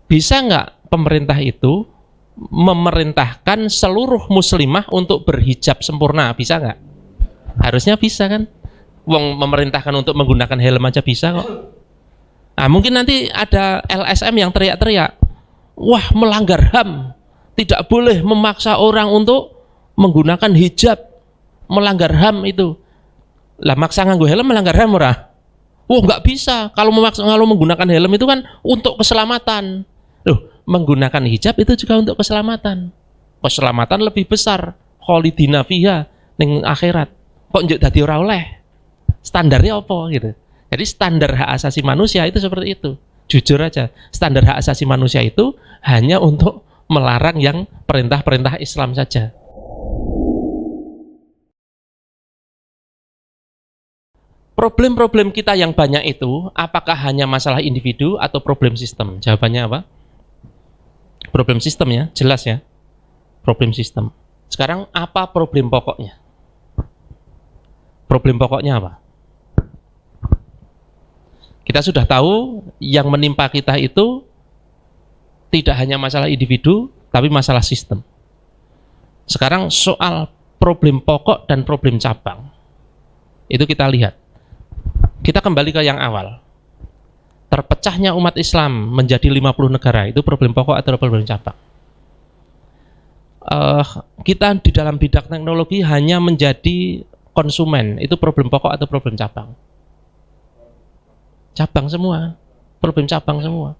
Bisa nggak pemerintah itu memerintahkan seluruh muslimah untuk berhijab sempurna? Bisa nggak? Harusnya bisa kan? Wong memerintahkan untuk menggunakan helm aja bisa kok. Nah, mungkin nanti ada LSM yang teriak-teriak, wah melanggar HAM, tidak boleh memaksa orang untuk menggunakan hijab, melanggar HAM itu. Lah maksa nganggo helm melanggar HAM ora? Wah nggak bisa, kalau menggunakan helm itu kan untuk keselamatan. Loh, menggunakan hijab itu juga untuk keselamatan. Keselamatan lebih besar, kholidina fiha ning akhirat. Kok njuk dadi ora oleh? Standarnya apa gitu. Jadi standar hak asasi manusia itu seperti itu. Jujur aja, standar hak asasi manusia itu hanya untuk melarang yang perintah-perintah Islam saja. Problem-problem kita yang banyak itu, apakah hanya masalah individu atau problem sistem? Jawabannya apa? Problem sistem ya, jelas ya. Problem sistem. Sekarang apa problem pokoknya? Problem pokoknya apa? Kita sudah tahu yang menimpa kita itu tidak hanya masalah individu, tapi masalah sistem. Sekarang soal problem pokok dan problem cabang. Itu kita lihat. Kita kembali ke yang awal. Terpecahnya umat Islam menjadi 50 negara, itu problem pokok atau problem cabang? Kita di dalam bidang teknologi hanya menjadi konsumen, itu problem pokok atau problem cabang? Cabang semua, problem cabang semua.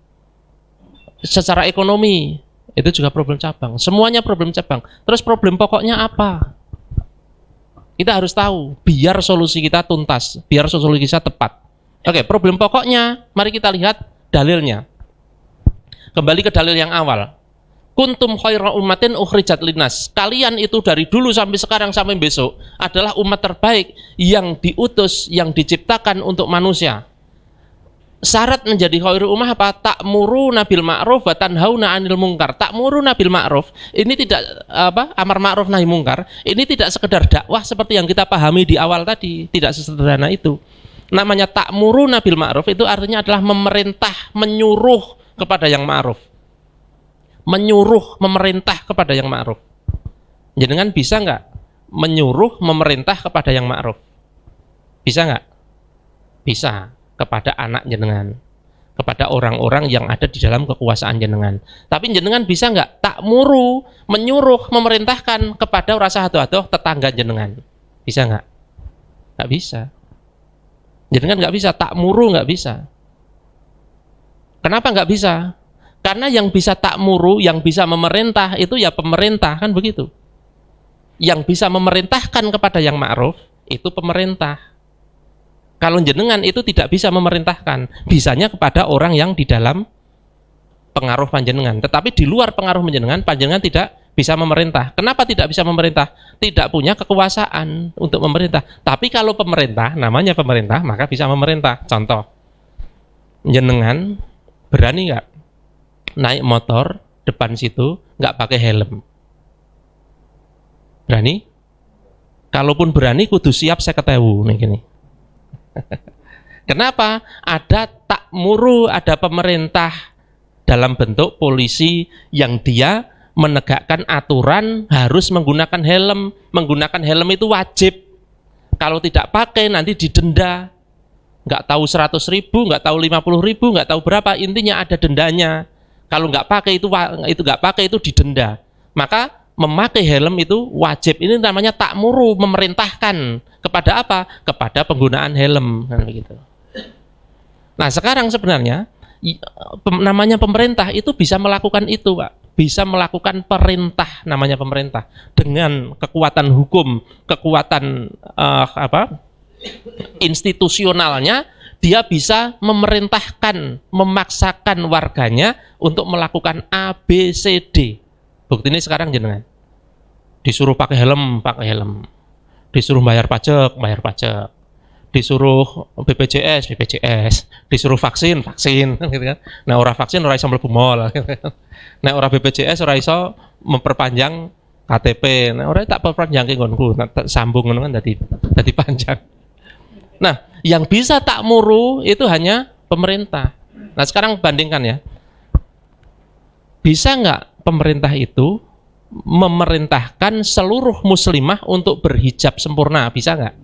Secara ekonomi, itu juga problem cabang. Semuanya problem cabang. Terus problem pokoknya apa? Kita harus tahu, biar solusi kita tuntas, biar solusi kita tepat. Oke, problem pokoknya, mari kita lihat dalilnya. Kembali ke dalil yang awal. Kuntum khaira ummatin ukhrijat linnas. Kalian itu dari dulu sampai sekarang sampai besok adalah umat terbaik yang diutus, yang diciptakan untuk manusia. Syarat menjadi khairul ummah apa? Ta'muruna bil ma'ruf wa tanhauna 'anil munkar. Ta'muruna bil ma'ruf. Ini tidak amar ma'ruf nahi munkar. Ini tidak sekedar dakwah seperti yang kita pahami di awal tadi, tidak sesederhana itu. Namanya ta'muruna bil ma'ruf itu artinya adalah memerintah, menyuruh kepada yang ma'ruf. Menyuruh, memerintah kepada yang ma'ruf. Jenengan bisa nggak menyuruh, memerintah kepada yang ma'ruf? Bisa nggak? Bisa. Kepada anak jenengan, kepada orang-orang yang ada di dalam kekuasaan jenengan. Tapi jenengan bisa nggak takmuru, menyuruh, memerintahkan kepada rasa hatu-hatu tetangga jenengan? Bisa nggak? Nggak bisa. Jenengan nggak bisa takmuru, nggak bisa. Kenapa nggak bisa? Karena yang bisa takmuru, yang bisa memerintah itu ya pemerintah, kan begitu. Yang bisa memerintahkan kepada yang ma'ruf itu pemerintah. Kalau jenengan itu tidak bisa memerintahkan, bisanya kepada orang yang di dalam pengaruh panjenengan. Tetapi di luar pengaruh panjenengan tidak bisa memerintah. Kenapa tidak bisa memerintah? Tidak punya kekuasaan untuk memerintah. Tapi kalau pemerintah, namanya pemerintah, maka bisa memerintah. Contoh, jenengan berani nggak naik motor depan situ nggak pakai helm? Berani? Kalaupun berani, kudu siap 50.000 nih gini. Kenapa? Ada takmuru, ada pemerintah dalam bentuk polisi yang dia menegakkan aturan harus menggunakan helm. Menggunakan helm itu wajib. Kalau tidak pakai nanti didenda. Nggak tahu 100.000, nggak tahu 50.000, nggak tahu berapa. Intinya ada dendanya. Kalau nggak pakai itu nggak pakai itu didenda. Maka memakai helm itu wajib. Ini namanya takmuru, memerintahkan kepada apa? Kepada penggunaan helm, kan begitu. Nah, sekarang sebenarnya namanya pemerintah itu bisa melakukan itu, Pak. Bisa melakukan perintah, namanya pemerintah, dengan kekuatan hukum, kekuatan institusionalnya, dia bisa memerintahkan, memaksakan warganya untuk melakukan A, B, C, D. Bukti ini sekarang jenengan disuruh pakai helm, disuruh bayar pajak, disuruh BPJS, disuruh vaksin, gitu kan. Nah, orang vaksin ora iso mlebu mall. Nah, orang BPJS ora iso memperpanjang KTP. Nah, orang tak perpanjang ke nggonku, tak sambung ngono kan dadi panjang. Nah, yang bisa takmuru itu hanya pemerintah. Nah, sekarang bandingkan ya. Bisa nggak pemerintah itu memerintahkan seluruh muslimah untuk berhijab sempurna? Bisa nggak?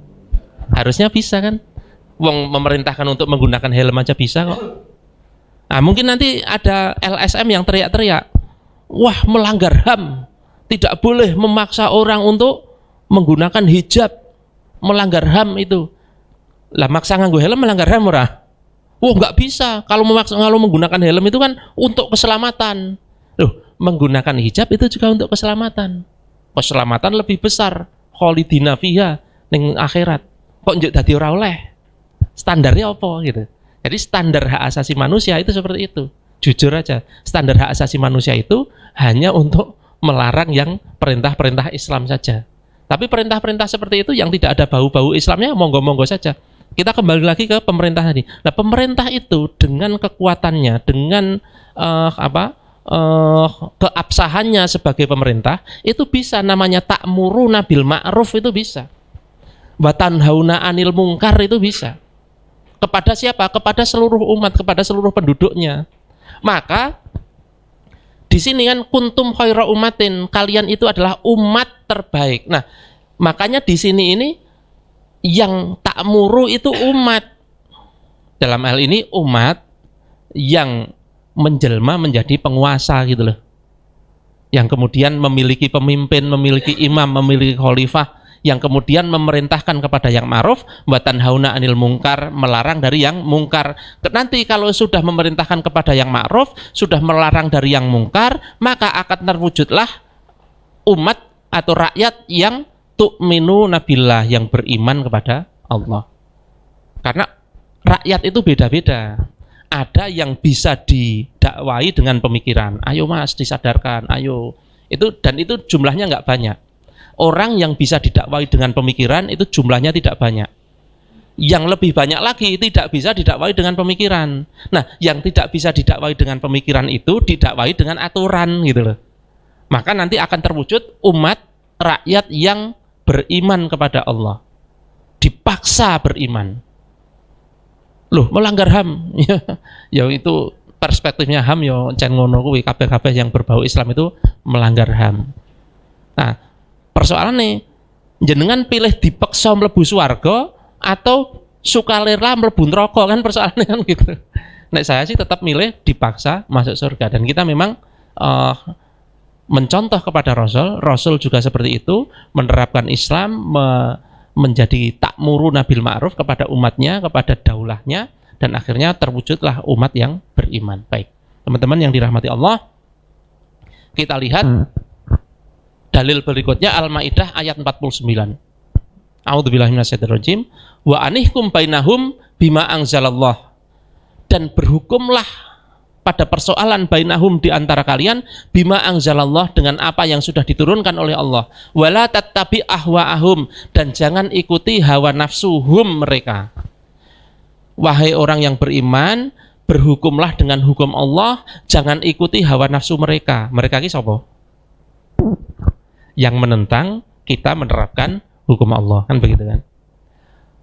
Harusnya bisa kan? Wong memerintahkan untuk menggunakan helm aja bisa kok. Nah, mungkin nanti ada LSM yang teriak-teriak, wah melanggar HAM, tidak boleh memaksa orang untuk menggunakan hijab, melanggar HAM itu. Lah maksa nganggo helm melanggar HAM ora? Wah nggak bisa. Kalau menggunakan helm itu kan untuk keselamatan. Loh, menggunakan hijab itu juga untuk keselamatan. Keselamatan lebih besar. Kholidina fiha ning akhirat. Kok njuk dadi ora oleh? Standarnya apa gitu. Jadi standar hak asasi manusia itu seperti itu. Jujur aja, standar hak asasi manusia itu hanya untuk melarang yang perintah-perintah Islam saja. Tapi perintah-perintah seperti itu yang tidak ada bau-bau Islamnya monggo-monggo saja. Kita kembali lagi ke pemerintah tadi. Nah, pemerintah itu dengan kekuatannya, dengan keabsahannya sebagai pemerintah, itu bisa namanya ta'muruna bil ma'ruf itu bisa. Wa tanhauna 'anil munkar itu bisa. Kepada siapa? Kepada seluruh umat, kepada seluruh penduduknya. Maka di sini kan kuntum khaira umatin, kalian itu adalah umat terbaik. Nah, makanya di sini ini yang ta'muru itu umat. Dalam hal ini umat yang menjelma menjadi penguasa gitu loh. Yang kemudian memiliki pemimpin, memiliki imam, memiliki khalifah, yang kemudian memerintahkan kepada yang ma'ruf, wa tanhauna 'anil munkar, melarang dari yang mungkar. Nanti kalau sudah memerintahkan kepada yang ma'ruf, sudah melarang dari yang mungkar, maka akan terwujudlah umat atau rakyat yang tu'minu nabillah, yang beriman kepada Allah. Karena rakyat itu beda-beda. Ada yang bisa didakwai dengan pemikiran, ayo mas disadarkan, ayo. Dan itu jumlahnya nggak banyak. Orang yang bisa didakwai dengan pemikiran itu jumlahnya tidak banyak. Yang lebih banyak lagi tidak bisa didakwai dengan pemikiran. Nah, yang tidak bisa didakwai dengan pemikiran itu didakwai dengan aturan gitu loh. Maka nanti akan terwujud umat rakyat yang beriman kepada Allah. Dipaksa beriman. Loh, melanggar HAM. Ya itu perspektifnya HAM ya encen ngono kuwi, kabeh-kabeh yang berbau Islam itu melanggar HAM. Nah, persoalannya jenengan pilih dipaksa mlebu swarga atau sukarela mlebu neraka, kan persoalannya kan gitu. Nek saya sih tetap milih dipaksa masuk surga, dan kita memang mencontoh kepada Rasul juga seperti itu, menerapkan Islam, menjadi ta'muruna bil ma'ruf kepada umatnya, kepada daulahnya, dan akhirnya terwujudlah umat yang beriman. Baik, teman-teman yang dirahmati Allah, kita lihat dalil berikutnya Al-Maidah ayat 49. A'udzubillahi minasyaitonirrajim. Wa anihkum bainahum bima anzalallah. Dan berhukumlah pada persoalan bainahum di antara kalian bima anzalallah, dengan apa yang sudah diturunkan oleh Allah. Wala tattabi ahwa'ahum, dan jangan ikuti hawa nafsuhum mereka. Wahai orang yang beriman, berhukumlah dengan hukum Allah, jangan ikuti hawa nafsu mereka. Mereka ki sapa? Yang menentang kita menerapkan hukum Allah, kan begitu kan.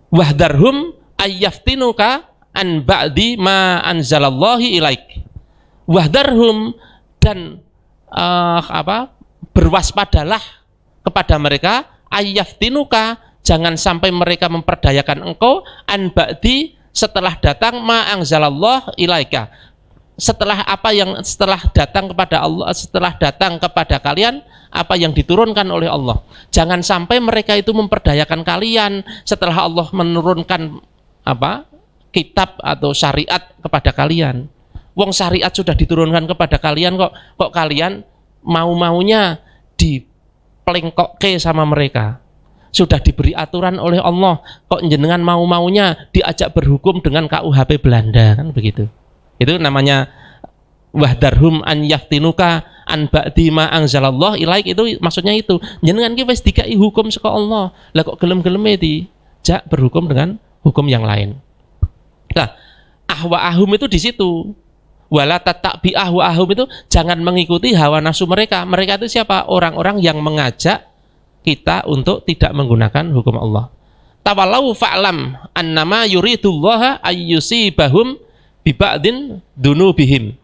Wahdarhum ayyaftinuka an ba'di ma anzalallahi ilaik. Wahdarhum, dan berwaspadalah kepada mereka, ayyaftinuka, jangan sampai mereka memperdayakan engkau, an ba'di, setelah datang ma anzalallah ilaika, setelah datang kepada Allah, setelah datang kepada kalian apa yang diturunkan oleh Allah. Jangan sampai mereka itu memperdayakan kalian setelah Allah menurunkan kitab atau syariat kepada kalian. Wong syariat sudah diturunkan kepada kalian, kok kalian mau-maunya dipelengkokke sama mereka. Sudah diberi aturan oleh Allah, kok jenengan mau-maunya diajak berhukum dengan KUHP Belanda, kan begitu. Itu namanya wahdarhum an yaftinuka an ba'di ma anzalallah ilaik. Itu maksudnya itu, jenengan ki wis dikai hukum saka Allah, lah kok gelem-geleme dijak berhukum dengan hukum yang lain. Nah, ahwa'ahum itu di situ. Wala tattabi ahwa'ahum itu jangan mengikuti hawa nafsu mereka. Mereka itu siapa? Orang-orang yang mengajak kita untuk tidak menggunakan hukum Allah. Tawallau fa'lam annama yuridullaha ayyusibahum biba'din dunubihim.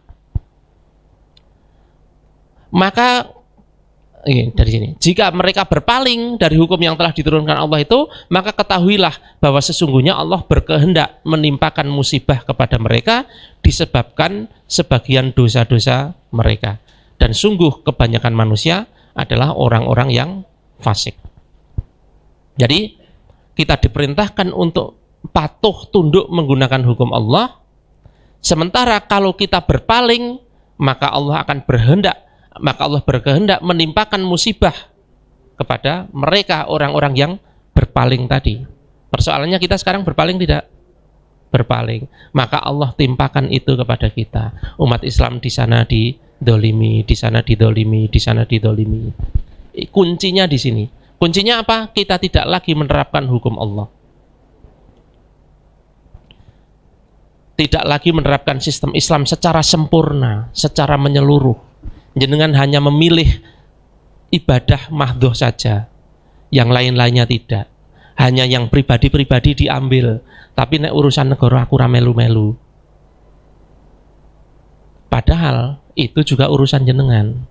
Maka dari sini, jika mereka berpaling dari hukum yang telah diturunkan Allah itu, maka ketahuilah bahwa sesungguhnya Allah berkehendak menimpakan musibah kepada mereka disebabkan sebagian dosa-dosa mereka. Dan sungguh kebanyakan manusia adalah orang-orang yang fasik. Jadi kita diperintahkan untuk patuh tunduk menggunakan hukum Allah. Sementara kalau kita berpaling, maka Allah berkehendak menimpakan musibah kepada mereka orang-orang yang berpaling tadi. Persoalannya kita sekarang berpaling tidak? Berpaling. Maka Allah timpakan itu kepada kita. Umat Islam di sana didolimi, di sana didolimi, di sana didolimi. Kuncinya di sini. Kuncinya apa? Kita tidak lagi menerapkan hukum Allah. Tidak lagi menerapkan sistem Islam secara sempurna, secara menyeluruh. Jenengan hanya memilih ibadah mahdhoh saja, yang lain-lainnya tidak. Hanya yang pribadi-pribadi diambil, tapi nek urusan negara aku ra melu-melu. Padahal itu juga urusan jenengan.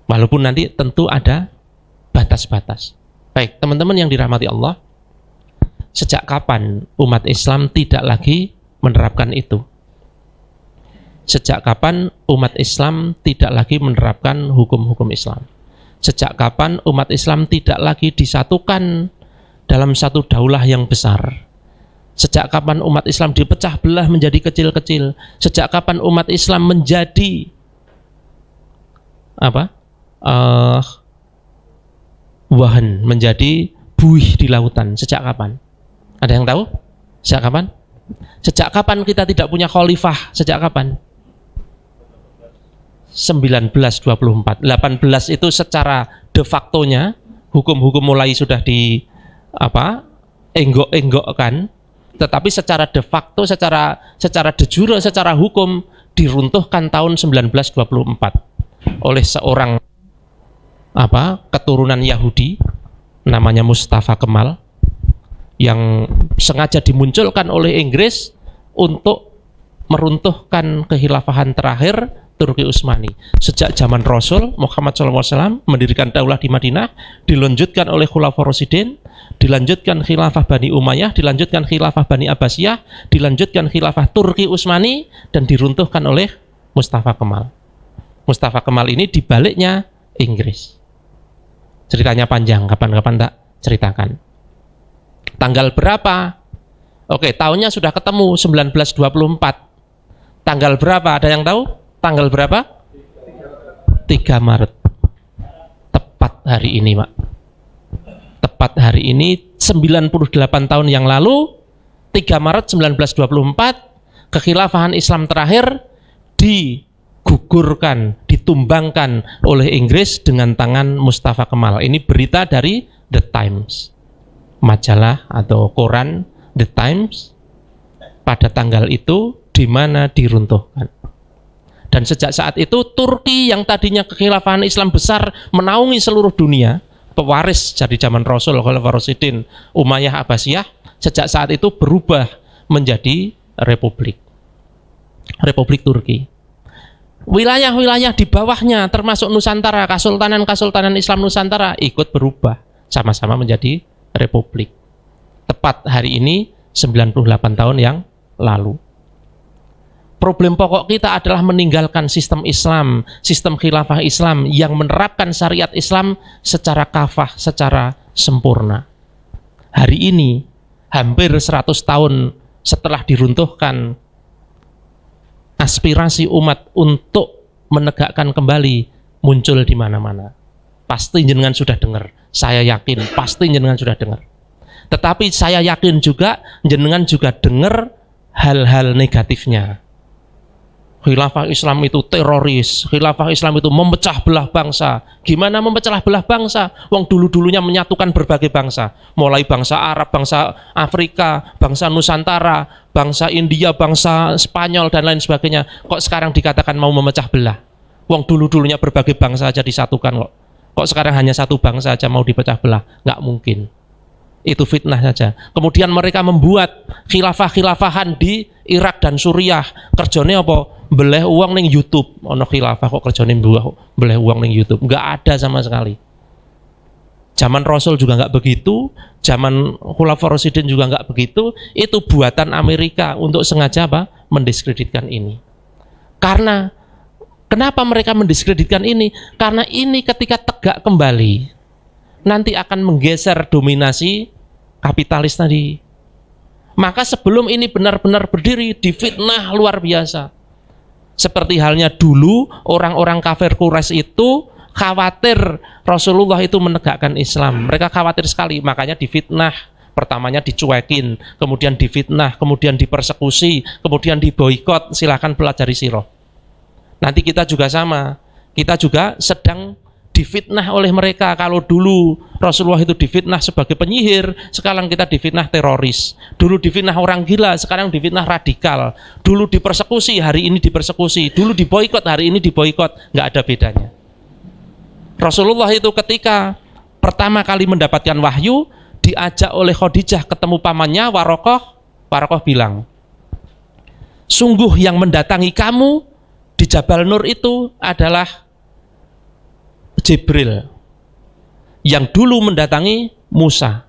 Walaupun nanti tentu ada batas-batas. Baik, teman-teman yang dirahmati Allah, sejak kapan umat Islam tidak lagi menerapkan itu? Sejak kapan umat Islam tidak lagi menerapkan hukum-hukum Islam? Sejak kapan umat Islam tidak lagi disatukan dalam satu daulah yang besar? Sejak kapan umat Islam dipecah belah menjadi kecil-kecil? Sejak kapan umat Islam menjadi wahan, menjadi buih di lautan? Sejak kapan? Ada yang tahu? Sejak kapan? Sejak kapan kita tidak punya khalifah? Sejak kapan? 1924. 18 itu secara de factonya hukum-hukum mulai sudah di enggok-enggokkan, tetapi secara de facto, secara de jure, secara hukum diruntuhkan tahun 1924 oleh seorang keturunan Yahudi namanya Mustafa Kemal, yang sengaja dimunculkan oleh Inggris untuk meruntuhkan kekhilafahan terakhir Turki Utsmani. Sejak zaman Rasul Muhammad SAW mendirikan daulah di Madinah, dilanjutkan oleh Khulafaur Rasyidin, dilanjutkan khilafah Bani Umayyah, dilanjutkan khilafah Bani Abbasiyah, dilanjutkan khilafah Turki Utsmani, dan diruntuhkan oleh Mustafa Kemal. Mustafa Kemal ini dibaliknya Inggris. Ceritanya panjang, kapan-kapan tak ceritakan. Tanggal berapa? Oke, tahunnya sudah ketemu, 1924. Tanggal berapa? Ada yang tahu? Tanggal berapa? 3 Maret. Tepat hari ini, Pak. Tepat hari ini 98 tahun yang lalu, 3 Maret 1924, kekhilafahan Islam terakhir digugurkan, ditumbangkan oleh Inggris dengan tangan Mustafa Kemal. Ini berita dari The Times, majalah atau koran The Times, pada tanggal itu di mana diruntuhkan. Dan sejak saat itu Turki yang tadinya kekhilafahan Islam besar menaungi seluruh dunia, pewaris dari zaman Rasul, Khulafaur Rasyidin, Umayyah, Abbasiyah, sejak saat itu berubah menjadi republik Turki. Wilayah-wilayah di bawahnya termasuk Nusantara, Kesultanan Islam Nusantara ikut berubah, sama-sama menjadi republik. Tepat hari ini 98 tahun yang lalu. Problem pokok kita adalah meninggalkan sistem Islam, sistem khilafah Islam yang menerapkan syariat Islam secara kafah, secara sempurna. Hari ini, hampir 100 tahun setelah diruntuhkan, aspirasi umat untuk menegakkan kembali muncul di mana-mana. Pasti jenengan sudah dengar, saya yakin pasti jenengan sudah dengar. Tetapi saya yakin juga jenengan juga dengar hal-hal negatifnya. Khilafah Islam itu teroris, khilafah Islam itu memecah belah bangsa. Gimana memecah belah bangsa? Wong dulu-dulunya menyatukan berbagai bangsa, mulai bangsa Arab, bangsa Afrika, bangsa Nusantara, bangsa India, bangsa Spanyol, dan lain sebagainya. Kok sekarang dikatakan mau memecah belah? Wong dulu-dulunya berbagai bangsa aja disatukan kok. Kok sekarang hanya satu bangsa aja mau dipecah belah? Nggak mungkin. Itu fitnah saja. Kemudian mereka membuat khilafah-khilafahan di Irak dan Suriah kerjane apa? Beleh uang ning YouTube. Ono khilafah kok kerjane beleh uang ning YouTube. Enggak ada sama sekali. Zaman Rasul juga enggak begitu, zaman Khulafaur Rasyidin juga enggak begitu. Itu buatan Amerika untuk sengaja apa? Mendiskreditkan ini. Karena kenapa mereka mendiskreditkan ini? Karena ini ketika tegak kembali nanti akan menggeser dominasi kapitalis tadi. Maka sebelum ini benar-benar berdiri, difitnah luar biasa. Seperti halnya dulu orang-orang kafir Quraisy itu khawatir Rasulullah itu menegakkan Islam. Mereka khawatir sekali, makanya difitnah. Pertamanya dicuekin, kemudian difitnah, kemudian dipersekusi, kemudian diboikot. Silahkan pelajari sirah. Nanti kita juga sama. Kita juga sedang difitnah oleh mereka. Kalau dulu Rasulullah itu difitnah sebagai penyihir, sekarang kita difitnah teroris. Dulu difitnah orang gila, sekarang difitnah radikal. Dulu dipersekusi, hari ini dipersekusi. Dulu diboikot, hari ini diboikot. Nggak ada bedanya. Rasulullah itu ketika pertama kali mendapatkan wahyu, diajak oleh Khadijah ketemu pamannya Warokoh. Warokoh bilang, sungguh yang mendatangi kamu di Jabal Nur itu adalah Jibril yang dulu mendatangi Musa,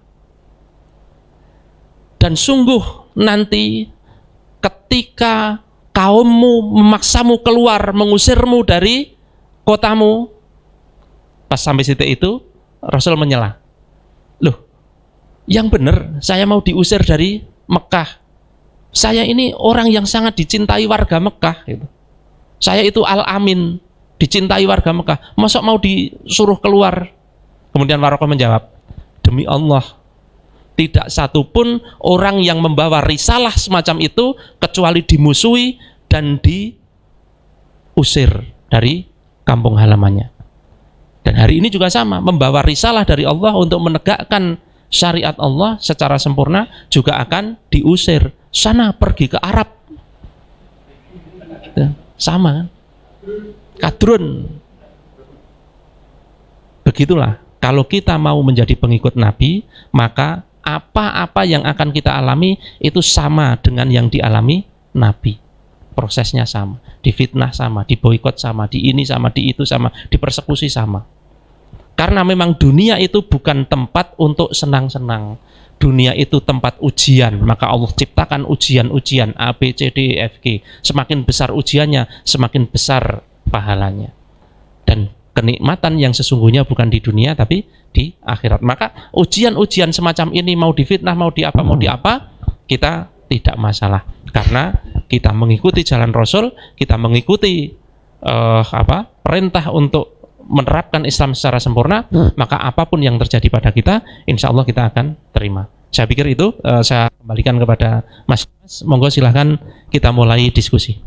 dan sungguh nanti ketika kaummu memaksamu keluar, mengusirmu dari kotamu. Pas sampai situ itu Rasul menyela, loh yang benar saya mau diusir dari Mekah, saya ini orang yang sangat dicintai warga Mekah gitu. Saya itu Al-Amin, dicintai warga Mekah, masa mau disuruh keluar? Kemudian Warokoh menjawab, demi Allah tidak satupun orang yang membawa risalah semacam itu kecuali dimusuhi dan diusir dari kampung halamannya. Dan hari ini juga sama, membawa risalah dari Allah untuk menegakkan syariat Allah secara sempurna juga akan diusir. Sana pergi ke Arab. Sama kan? Kadrun. Begitulah, kalau kita mau menjadi pengikut Nabi, maka apa-apa yang akan kita alami itu sama dengan yang dialami Nabi. Prosesnya sama, difitnah sama, diboikot sama, di ini sama, di itu sama, dipersekusi sama. Karena memang dunia itu bukan tempat untuk senang-senang. Dunia itu tempat ujian, maka Allah ciptakan ujian-ujian A, B, C, D, E, F, G. Semakin besar ujiannya, semakin besar pahalanya. Dan kenikmatan yang sesungguhnya bukan di dunia tapi di akhirat. Maka ujian-ujian semacam ini mau difitnah, mau di apa, kita tidak masalah. Karena kita mengikuti jalan Rasul, kita mengikuti perintah untuk menerapkan Islam secara sempurna, maka apapun yang terjadi pada kita, insya Allah kita akan terima. Saya pikir itu saya kembalikan kepada Mas. Monggo silahkan kita mulai diskusi.